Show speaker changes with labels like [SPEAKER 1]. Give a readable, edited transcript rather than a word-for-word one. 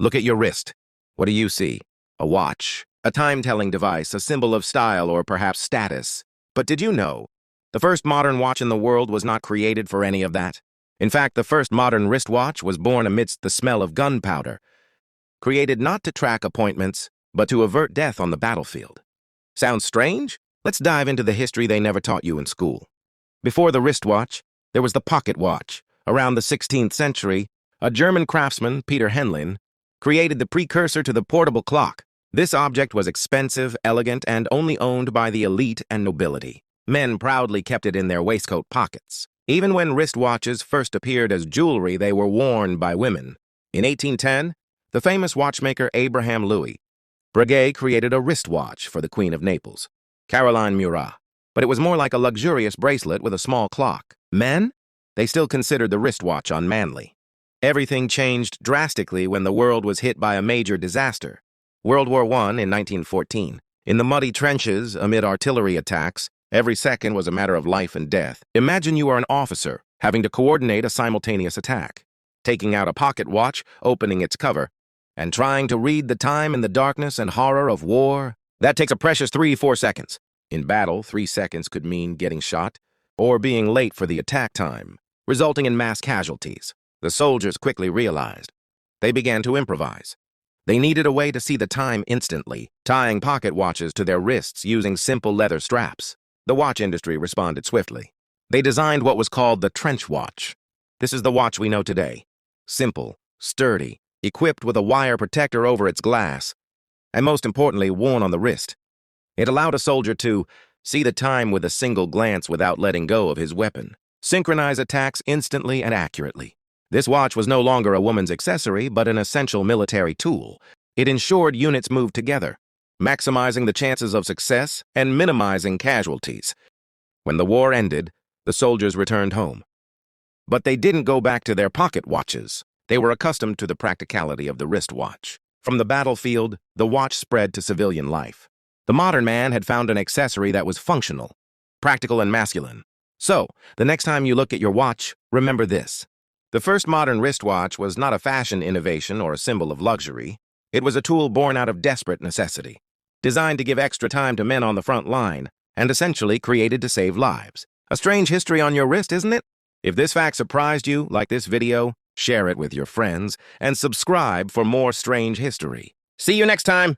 [SPEAKER 1] Look at your wrist. What do you see? A watch, a time-telling device, a symbol of style or perhaps status. But did you know? The first modern watch in the world was not created for any of that. In fact, the first modern wristwatch was born amidst the smell of gunpowder, created not to track appointments, but to avert death on the battlefield. Sounds strange? Let's dive into the history they never taught you in school. Before the wristwatch, there was the pocket watch. Around the 16th century, a German craftsman, Peter Henlein, created the precursor to the portable clock. This object was expensive, elegant, and only owned by the elite and nobility. Men proudly kept it in their waistcoat pockets. Even when wristwatches first appeared as jewelry, they were worn by women. In 1810, the famous watchmaker Abraham Louis Breguet created a wristwatch for the Queen of Naples, Caroline Murat. But it was more like a luxurious bracelet with a small clock. Men? They still considered the wristwatch unmanly. Everything changed drastically when the world was hit by a major disaster. World War I in 1914. In the muddy trenches, amid artillery attacks, every second was a matter of life and death. Imagine you are an officer, having to coordinate a simultaneous attack, taking out a pocket watch, opening its cover, and trying to read the time in the darkness and horror of war. That takes a precious 3-4 seconds. In battle, 3 seconds could mean getting shot or being late for the attack time, resulting in mass casualties. The soldiers quickly realized. They began to improvise. They needed a way to see the time instantly, tying pocket watches to their wrists using simple leather straps. The watch industry responded swiftly. They designed what was called the trench watch. This is the watch we know today. Simple, sturdy, equipped with a wire protector over its glass, and most importantly, worn on the wrist. It allowed a soldier to see the time with a single glance without letting go of his weapon, synchronize attacks instantly and accurately. This watch was no longer a woman's accessory, but an essential military tool. It ensured units moved together, maximizing the chances of success and minimizing casualties. When the war ended, the soldiers returned home. But they didn't go back to their pocket watches. They were accustomed to the practicality of the wristwatch. From the battlefield, the watch spread to civilian life. The modern man had found an accessory that was functional, practical, and masculine. So, the next time you look at your watch, remember this. The first modern wristwatch was not a fashion innovation or a symbol of luxury. It was a tool born out of desperate necessity, designed to give extra time to men on the front line, and essentially created to save lives. A strange history on your wrist, isn't it? If this fact surprised you, like this video, share it with your friends, and subscribe for more strange history. See you next time!